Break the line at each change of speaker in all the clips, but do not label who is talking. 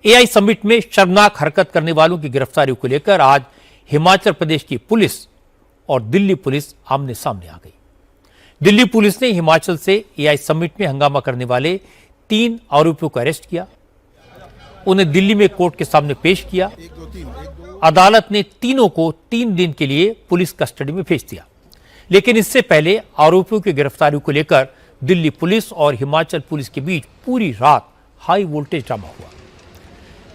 AI summit में शर्मनाक हरकत करने वालों की गिरफ्तारी को लेकर आज हिमाचल प्रदेश की पुलिस और दिल्ली पुलिस आमने सामने आ गई। दिल्ली पुलिस ने हिमाचल से एआई समिट में हंगामा करने वाले 3 आरोपियों को अरेस्ट किया। उन्हें दिल्ली में कोर्ट के सामने पेश किया। अदालत ने तीनों को 3 दिन के लिए पुलिस कस्टडी में भेज दिया। लेकिन इससे पहले आरोपियों की गिरफ्तारी को लेकर दिल्ली पुलिस और हिमाचल पुलिस के बीच पूरी रात हाई वोल्टेज ड्रामा हुआ।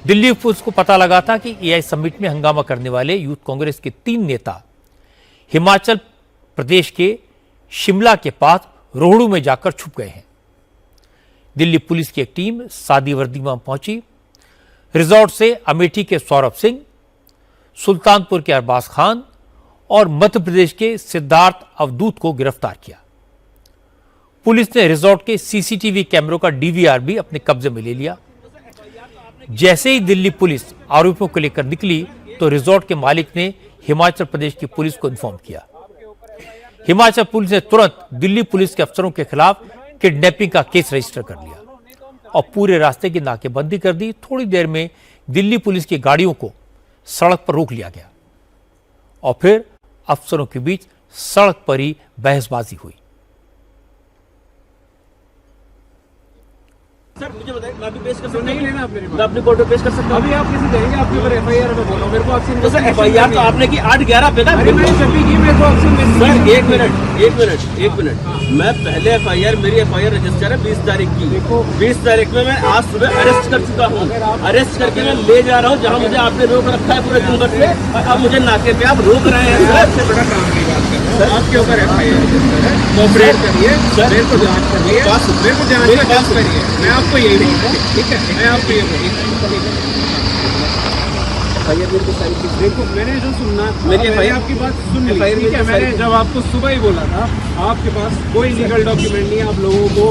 दिल्ली पुलिस को पता लगा था कि एआई समिट में हंगामा करने वाले यूथ कांग्रेस के 3 नेता हिमाचल प्रदेश के शिमला के पास रोहड़ू में जाकर छुप गए हैं। दिल्ली पुलिस की एक टीम सादी वर्दी में पहुंची। रिजॉर्ट से अमेठी के सौरभ सिंह, सुल्तानपुर के अरबाज खान और मध्य प्रदेश के सिद्धार्थ अवधूत को गिरफ्तार किया। पुलिस ने रिजॉर्ट के सीसीटीवी कैमरों का डीवीआर भी अपने कब्जे में ले लिया। जैसे ही दिल्ली पुलिस आरोपियों को लेकर निकली तो रिजॉर्ट के मालिक ने हिमाचल प्रदेश की पुलिस को इन्फॉर्म किया। हिमाचल पुलिस ने तुरंत दिल्ली पुलिस के अफसरों के खिलाफ किडनैपिंग का केस रजिस्टर कर लिया और पूरे रास्ते की नाकेबंदी कर दी। थोड़ी देर में दिल्ली पुलिस की गाड़ियों को सड़क पर रोक लिया गया और फिर अफसरों के बीच सड़क पर ही बहसबाजी हुई।
सर मुझे बताइए, मैं अभी पेश कर सकता हूं? नहीं लेना आप मेरे पास। मैं अपनी कोर्ट में पेश कर सकता हूं? अभी आप किसी देंगे आपके ऊपर एफआईआर में बोलो मेरे को ऑप्शन। तो सर एफआईआर तो आपने की 8/11 पे ना। अरे मैंने जब भी की मेरे को ऑप्शन में। सर एक मिनट मैं पहले एफआईआर, मेरी एफआईआर रजिस्टर है 20 तारीख की। 20 तारीख में मैं आज सुबह अरेस्ट कर चुका हूँ। अरेस्ट करके मैं ले जा रहा हूँ जहाँ मुझे आपने रोक रखा है पूरे दिन भर से, और अब मुझे नाके पे आप रोक रहे हैं। सबसे बड़ा काम की बात कर रहे हैं आपके ऊपर एफआईआर कोऑपरेट करिए, मेरे को जांच करिए, मेरे को जांच करिए। मैं आपको यही बोलूँ, ठीक है? मैं आपको ये बोलूँ देखो, मैंने जो सुनना मेरी एफआईआर आपकी बात सुन ली, ठीक है? मैंने जब आपको सुबह ही बोला था आपके पास कोई लीगल डॉक्यूमेंट नहीं है, आप लोगों को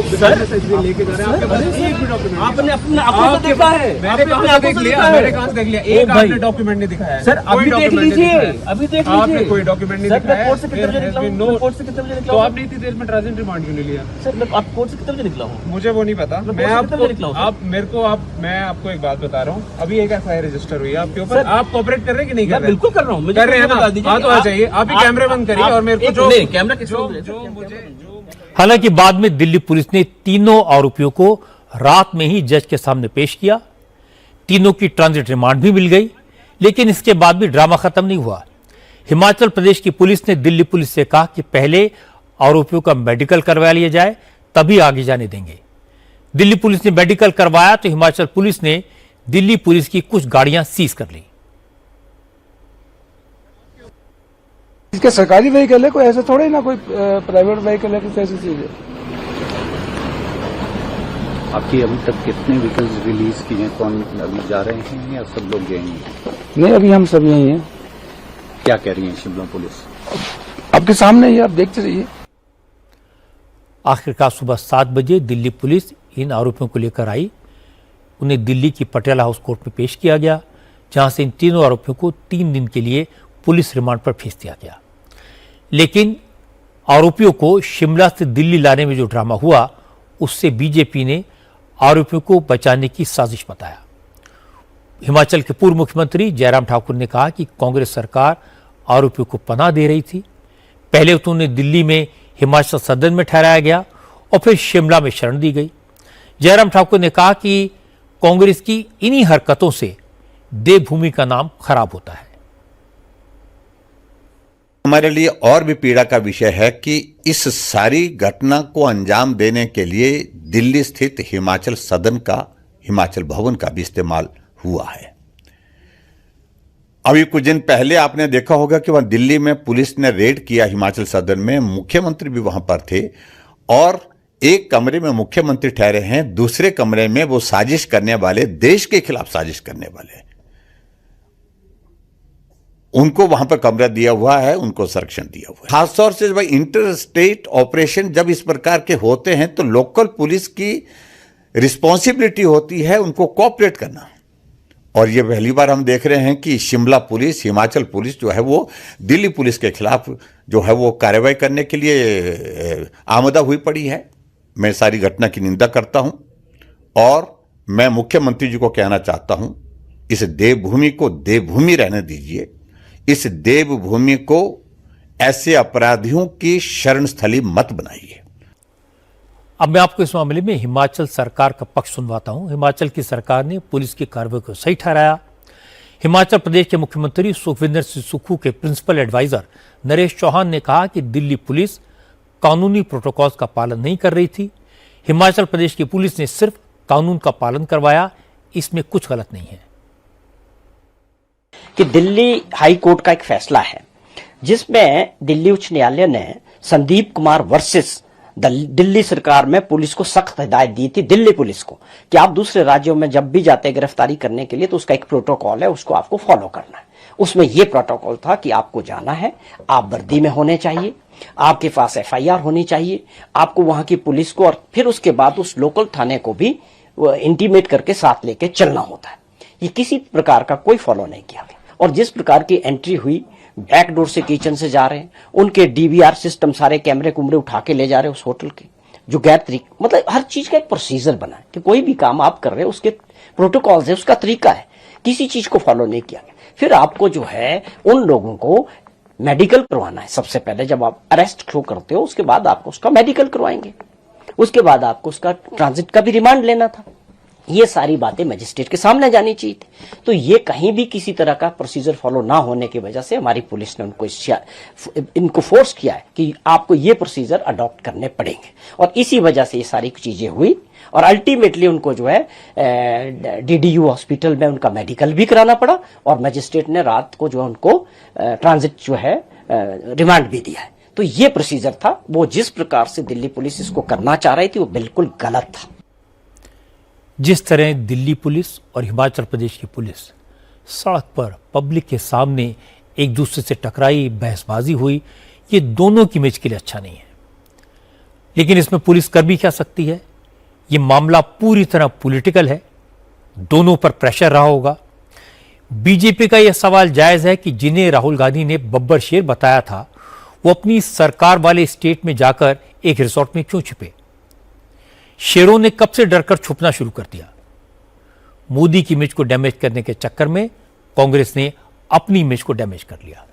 लेके जा रहे हैं, आपके पास एक भी डॉक्यूमेंट आपने अपना देखा है? मैंने कहाँ देख लिया? मैंने कहाँ देख लिया? एक आपने डॉक्यूमेंट नहीं दिखाया है। सर अभी देख लीजिए, अभी देख लीजिए, आपने कोई डॉक्यूमेंट नहीं दिखाया है। कोर्ट से कितने बजे निकला हूं? कोर्ट से कितने बजे निकला? तो आपने इतनी देर में ट्रांजिट रिमांड क्यों नहीं लिया? सर आप कोर्ट से कितने बजे निकला हूं? मुझे वो नहीं पता। मैं आपको मैं आपको एक बात बता रहा हूँ। अभी एक एफआईआर रजिस्टर हुई है आपके ऊपर। आप कोऑपरेट कर रहे हैं कि नहीं कर रहे? बिल्कुल कर रहा हूँ। कर रहे हैं ना? हाँ तो आ जाइए, आप ही कैमरे बंद करिए और मेरे को जो कैमरा
हालांकि बाद में दिल्ली पुलिस ने तीनों आरोपियों को रात में ही जज के सामने पेश किया। तीनों की ट्रांजिट रिमांड भी मिल गई, लेकिन इसके बाद भी ड्रामा खत्म नहीं हुआ। हिमाचल प्रदेश की पुलिस ने दिल्ली पुलिस से कहा कि पहले आरोपियों का मेडिकल करवा लिया जाए, तभी आगे जाने देंगे। दिल्ली पुलिस ने मेडिकल करवाया तो हिमाचल पुलिस ने दिल्ली पुलिस की कुछ गाड़ियां सीज कर ली।
इसके सरकारी व्हीकल है, कोई ऐसा थोड़ा ही ना कोई प्राइवेट व्हीकल है, कुछ ऐसी चीज है।
आपकी अभी तक कितने व्हीकल्स रिलीज किए हैं? कौन अभी जा रहे हैं या सब लोग गए हैं?
नहीं, अभी हम सब यही हैं।
क्या कह रही है शिमला पुलिस?
आपके सामने ही, आप देखते रहिए।
आखिरकार सुबह 7 बजे दिल्ली पुलिस इन आरोपियों को लेकर आई। उन्हें दिल्ली की पटियाला हाउस कोर्ट में पेश किया गया, जहां से इन तीनों आरोपियों को 3 दिन के लिए पुलिस रिमांड पर भेज दिया गया। लेकिन आरोपियों को शिमला से दिल्ली लाने में जो ड्रामा हुआ, उससे बीजेपी ने आरोपियों को बचाने की साजिश बताया। हिमाचल के पूर्व मुख्यमंत्री जयराम ठाकुर ने कहा कि कांग्रेस सरकार आरोपियों को पनाह दे रही थी। पहले तो उन्हें दिल्ली में हिमाचल सदन में ठहराया गया और फिर शिमला में शरण दी गई। जयराम ठाकुर ने कहा कि कांग्रेस की इन्हीं हरकतों से देवभूमि का नाम खराब होता है।
हमारे लिए और भी पीड़ा का विषय है कि इस सारी घटना को अंजाम देने के लिए दिल्ली स्थित हिमाचल सदन का, हिमाचल भवन का भी इस्तेमाल हुआ है। अभी कुछ दिन पहले आपने देखा होगा कि वहां दिल्ली में पुलिस ने रेड किया हिमाचल सदन में। मुख्यमंत्री भी वहां पर थे और एक कमरे में मुख्यमंत्री ठहरे हैं, दूसरे कमरे में वो साजिश करने वाले, देश के खिलाफ साजिश करने वाले, उनको वहां पर कमरा दिया हुआ है, उनको संरक्षण दिया हुआ है। खासतौर से भाई इंटर स्टेट ऑपरेशन जब इस प्रकार के होते हैं तो लोकल पुलिस की रिस्पॉन्सिबिलिटी होती है उनको कोऑपरेट करना। और ये पहली बार हम देख रहे हैं कि शिमला पुलिस, हिमाचल पुलिस जो है वो दिल्ली पुलिस के खिलाफ जो है वो कार्रवाई करने के लिए आमदा हुई पड़ी है। मैं सारी घटना की निंदा करता हूं और मैं मुख्यमंत्री जी को कहना चाहता हूं, इस देवभूमि को देवभूमि रहने दीजिए। इस देवभूमि को ऐसे अपराधियों की शरण स्थली मत बनाइए।
अब मैं आपको इस मामले में हिमाचल सरकार का पक्ष सुनवाता हूं। हिमाचल की सरकार ने पुलिस की कार्रवाई को सही ठहराया। हिमाचल प्रदेश के मुख्यमंत्री सुखविंदर सिंह सुक्खू के प्रिंसिपल एडवाइजर नरेश चौहान ने कहा कि दिल्ली पुलिस कानूनी प्रोटोकॉल्स का पालन नहीं कर रही थी। हिमाचल प्रदेश की पुलिस ने सिर्फ कानून का पालन करवाया, इसमें कुछ गलत नहीं है।
कि दिल्ली हाई कोर्ट का एक फैसला है जिसमें दिल्ली उच्च न्यायालय ने संदीप कुमार वर्सेस दिल्ली सरकार में पुलिस को सख्त हिदायत दी थी, दिल्ली पुलिस को, कि आप दूसरे राज्यों में जब भी जाते हैं गिरफ्तारी करने के लिए तो उसका एक प्रोटोकॉल है, उसको आपको फॉलो करना है। उसमें यह प्रोटोकॉल था कि आपको जाना है, आप वर्दी में होने चाहिए, आपके पास एफआईआर होनी चाहिए, आपको वहां की पुलिस को और फिर उसके बाद उस लोकल थाने को भी इंटीमेट करके साथ लेके चलना होता है। ये किसी प्रकार का कोई फॉलो नहीं किया गया। और जिस प्रकार की एंट्री हुई, बैक डोर से किचन से जा रहे हैं, उनके डीवीआर सिस्टम सारे कैमरे कुमरे उठा के ले जा रहे हैं उस होटल के, जो गैर तरीका, मतलब हर चीज का एक प्रोसीजर बना है कि कोई भी काम आप कर रहे हैं उसके प्रोटोकॉल्स है, उसका तरीका है, किसी चीज को फॉलो नहीं किया गया। फिर आपको जो है उन लोगों को मेडिकल करवाना है। सबसे पहले जब आप अरेस्ट शो करते हो उसके बाद आपको उसका मेडिकल करवाएंगे, उसके बाद आपको उसका ट्रांजिट का भी रिमांड लेना था। ये सारी बातें मजिस्ट्रेट के सामने जानी चाहिए थी। तो ये कहीं भी किसी तरह का प्रोसीजर फॉलो ना होने की वजह से हमारी पुलिस ने इनको फोर्स किया है कि आपको ये प्रोसीजर अडॉप्ट करने पड़ेंगे, और इसी वजह से ये सारी चीजें हुई। और अल्टीमेटली उनको जो है डीडीयू हॉस्पिटल में उनका मेडिकल भी कराना पड़ा, और मजिस्ट्रेट ने रात को जो है उनको ट्रांजिट जो है रिमांड भी दिया है। तो ये प्रोसीजर था, वो जिस प्रकार से दिल्ली पुलिस इसको करना चाह रही थी वो बिल्कुल गलत था।
जिस तरह दिल्ली पुलिस और हिमाचल प्रदेश की पुलिस सड़क पर पब्लिक के सामने एक दूसरे से टकराई, बहसबाजी हुई, ये दोनों की इमेज के लिए अच्छा नहीं है। लेकिन इसमें पुलिस कर भी क्या सकती है? ये मामला पूरी तरह पॉलिटिकल है, दोनों पर प्रेशर रहा होगा। बीजेपी का यह सवाल जायज है कि जिन्हें राहुल गांधी ने बब्बर शेर बताया था, वो अपनी सरकार वाले स्टेट में जाकर एक रिसोर्ट में क्यों छिपे? शेरों ने कब से डरकर छुपना शुरू कर दिया? मोदी की इमेज को डैमेज करने के चक्कर में कांग्रेस ने अपनी इमेज को डैमेज कर लिया।